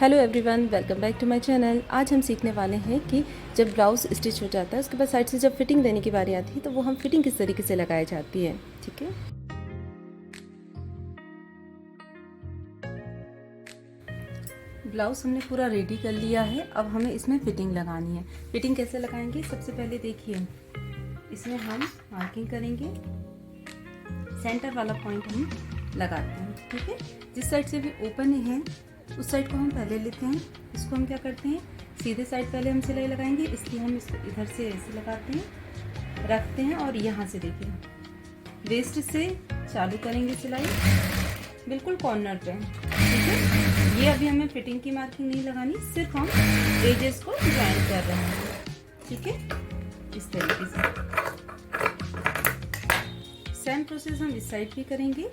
Hello everyone, welcome back to my channel. आज हम सीखने वाले हैं कि जब ब्लाउज स्टिच हो जाता है उसके बाद साइड से जब फिटिंग देने की बारी आती है तो वो हम फिटिंग किस तरीके से लगाई जाती है। ठीक है, ब्लाउज हमने पूरा रेडी कर लिया है। अब हमें इसमें फिटिंग लगानी है। फिटिंग कैसे लगाएंगे, सबसे पहले देखिए इसमें हम मार्किंग करेंगे, सेंटर वाला पॉइंट हम लगाते हैं। ठीक है, जिस साइड से भी ओपन है उस साइड को हम पहले लेते हैं। इसको हम क्या करते हैं, सीधे साइड पहले हम सिलाई लगाएंगे, इसलिए हम इसको इधर से ऐसे लगाते हैं, रखते हैं और यहाँ से देखिए वेस्ट से चालू करेंगे सिलाई बिल्कुल कॉर्नर पे। ठीक है, ये अभी हमें फिटिंग की मार्किंग नहीं लगानी, सिर्फ हम एजेस को ज्वाइन कर रहे हैं। ठीक है, इस तरीके से सेम प्रोसेस हम इस साइड भी करेंगे।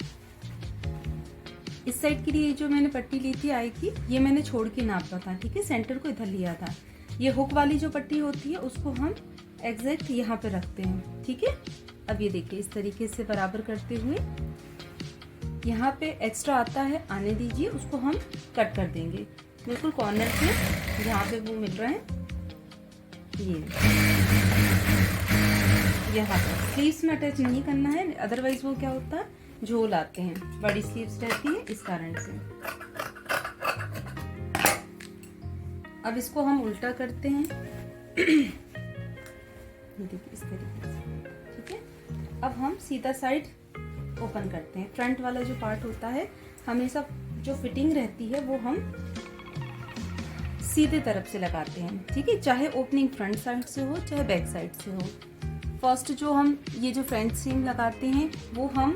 इस साइड के लिए जो मैंने पट्टी ली थी आई की, ये मैंने छोड़ के नापा था। ठीक है, सेंटर को इधर लिया था। ये हुक वाली जो पट्टी होती है उसको हम एग्जैक्ट यहाँ पे रखते हैं। ठीक है, अब ये देखिए इस तरीके से बराबर करते हुए यहाँ पे एक्स्ट्रा आता है, आने दीजिए, उसको हम कट कर देंगे बिल्कुल कॉर्नर पे जहाँ पे वो मिल रहा है। ये यहाँ पर स्लीव्स में अटैच नहीं करना है, अदरवाइज वो क्या होता है झोल आते हैं, बड़ी स्लीव्स रहती है इस कारण से। अब इसको हम उल्टा करते हैं देखिए इस तरीके से। ठीक है, अब हम सीधा साइड ओपन करते हैं। फ्रंट वाला जो पार्ट होता है हमेशा जो फिटिंग रहती है वो हम सीधे तरफ से लगाते हैं। ठीक है, चाहे ओपनिंग फ्रंट साइड से हो चाहे बैक साइड से हो। फर्स्ट जो हम ये जो फ्रंट सीम लगाते हैं वो हम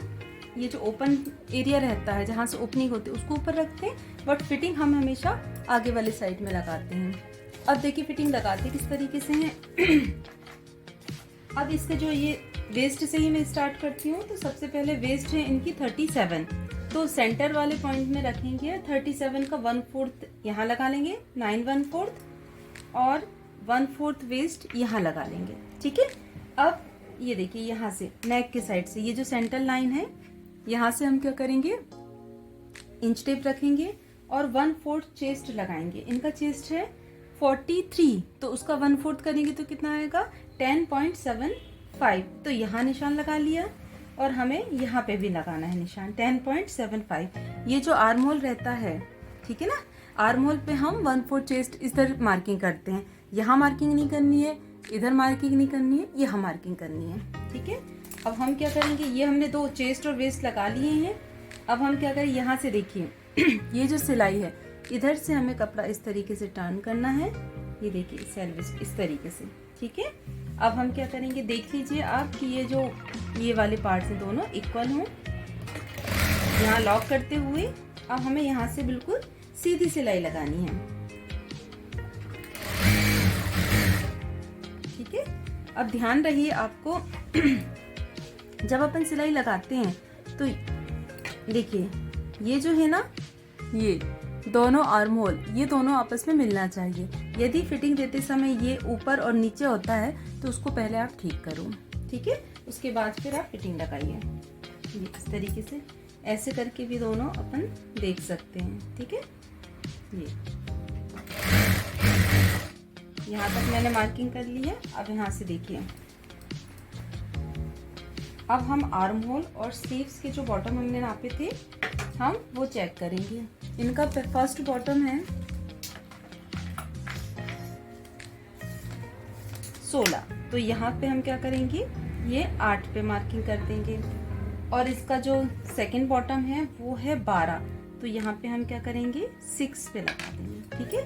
ये जो ओपन एरिया रहता है जहाँ से ओपनिंग होती है उसको ऊपर रखते हैं, बट फिटिंग हम हमेशा आगे वाले साइड में लगाते हैं। अब देखिए फिटिंग लगाते किस तरीके से हैं। अब इसके जो ये वेस्ट से ही मैं स्टार्ट करती हूँ, तो सबसे पहले वेस्ट है इनकी 37, तो सेंटर वाले पॉइंट में रखेंगे 37 का 1/4 यहाँ लगा लेंगे, 9 1/4 और 1/4 वेस्ट यहाँ लगा लेंगे। ठीक है, अब ये देखिए यहाँ से नेक के साइड से ये जो सेंटर लाइन है यहाँ से हम क्या करेंगे, इंच टेप रखेंगे और 1/4 चेस्ट लगाएंगे। इनका चेस्ट है 43, तो उसका 1/4 करेंगे तो कितना आएगा 10.75, तो यहाँ निशान लगा लिया और हमें यहाँ पे भी लगाना है निशान 10.75। ये जो आर्म होल रहता है, ठीक है ना, आर्म होल पे हम 1/4 चेस्ट इधर मार्किंग करते हैं, यहाँ मार्किंग नहीं करनी है, इधर मार्किंग नहीं करनी है, यहाँ मार्किंग करनी है। ठीक है, अब हम क्या करेंगे, ये हमने दो चेस्ट और वेस्ट लगा लिए हैं। अब हम क्या करें, यहाँ से देखिए ये जो सिलाई है इधर से हमें कपड़ा इस तरीके से टर्न करना है। ये देखिए सर्विस इस तरीके से। ठीक है, अब हम क्या करेंगे, देख लीजिए आप कि ये जो ये वाले पार्ट से दोनों इक्वल हों। यहाँ लॉक करते हुए अब हमें यहाँ से बिल्कुल सीधी सिलाई लगानी है। ठीक है, अब ध्यान रहिए आपको जब अपन सिलाई लगाते हैं तो देखिए ये जो है ना, ये दोनों आर्म होल ये दोनों आपस में मिलना चाहिए। यदि फिटिंग देते समय ये ऊपर और नीचे होता है तो उसको पहले आप ठीक करो। ठीक है, उसके बाद फिर आप फिटिंग लगाइए। ये इस तरीके से ऐसे करके भी दोनों अपन देख सकते हैं। ठीक है, ये यहाँ तक मैंने मार्किंग कर ली है। अब यहाँ से देखिए, अब हम आर्म होल और स्लीव्स के जो बॉटम हमने नापे थे हम वो चेक करेंगे। इनका फर्स्ट बॉटम है 16, तो यहाँ पे हम क्या करेंगे, ये 8 पे मार्किंग कर देंगे। और इसका जो सेकंड बॉटम है वो है 12, तो यहाँ पे हम क्या करेंगे 6 पे लगा देंगे। ठीक है,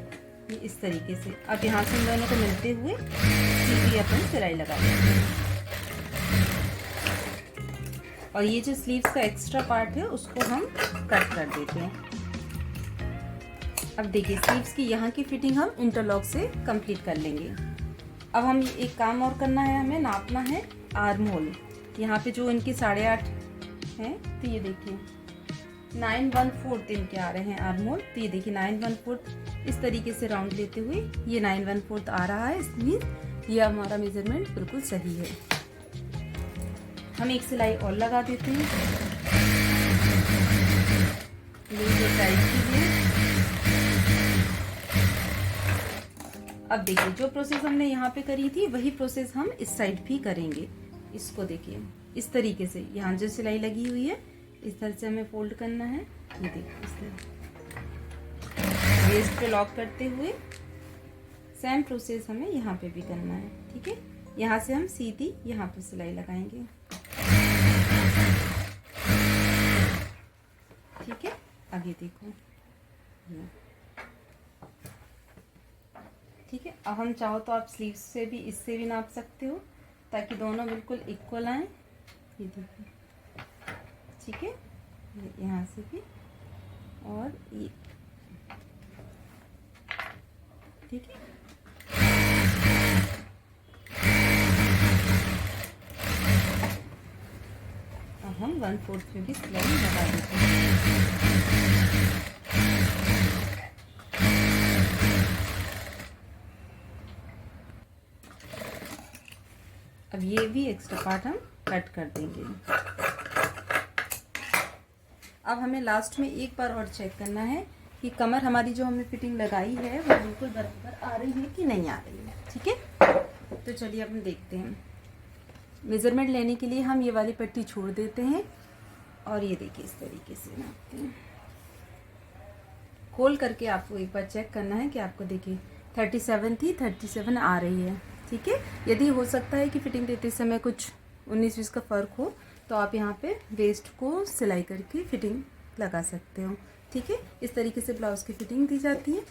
ये इस तरीके से। अब यहाँ से इन दोनों को मिलते हुए सीधी अपन सिलाई लगा देंगे। और ये जो स्लीव्स का एक्स्ट्रा पार्ट है उसको हम कट कर देते हैं। अब देखिए स्लीव्स की यहाँ की फिटिंग हम इंटरलॉक से कंप्लीट कर लेंगे। अब हम एक काम और करना है, हमें नापना है आर्म होल। यहाँ पे जो इनके 8.5 है, तो ये देखिए 9 1/4 इनके आ रहे हैं आर्म होल। तो ये देखिए 9 1/4 इस तरीके से राउंड लेते हुए ये 9 1/4 आ रहा है, इसलिए ये हमारा मेजरमेंट बिल्कुल सही है। हम एक सिलाई और लगा देते हैं, ये टाइट कीजिए। अब देखिए जो प्रोसेस हमने यहाँ पे करी थी वही प्रोसेस हम इस साइड भी करेंगे। इसको देखिए इस तरीके से, यहाँ जो सिलाई लगी हुई है इस तरह से हमें फोल्ड करना है। ये देखिए इस तरह वेस्ट पे लॉक करते हुए सेम प्रोसेस हमें यहाँ पे भी करना है। ठीक है, यहाँ से हम सीधी यहाँ पे सिलाई लगाएंगे। ठीक है, आगे देखो। ठीक है, अब हम चाहो तो आप स्लीव्स से भी इससे भी नाप सकते हो ताकि दोनों बिल्कुल इक्वल आए। ये देखिए, ठीक है, यहाँ से भी और ये, ठीक है। अब हम 1/4 में भी सिलाई लगा देते हैं। अब ये भी एक्स्ट्रा पार्ट हम कट कर देंगे। अब हमें लास्ट में एक बार और चेक करना है कि कमर हमारी जो हमने फिटिंग लगाई है वो बिल्कुल बराबर आ रही है कि नहीं आ रही है। ठीक है, तो चलिए अब हम देखते हैं। मेज़रमेंट लेने के लिए हम ये वाली पट्टी छोड़ देते हैं और ये देखिए इस तरीके से नापते हैं। खोल करके आपको एक बार चेक करना है कि आपको देखिए 37 थी, 37 आ रही है। ठीक है, यदि हो सकता है कि फिटिंग देते समय कुछ 19-20 का फ़र्क हो तो आप यहाँ पे वेस्ट को सिलाई करके फिटिंग लगा सकते हो। ठीक है, इस तरीके से ब्लाउज़ की फिटिंग दी जाती है।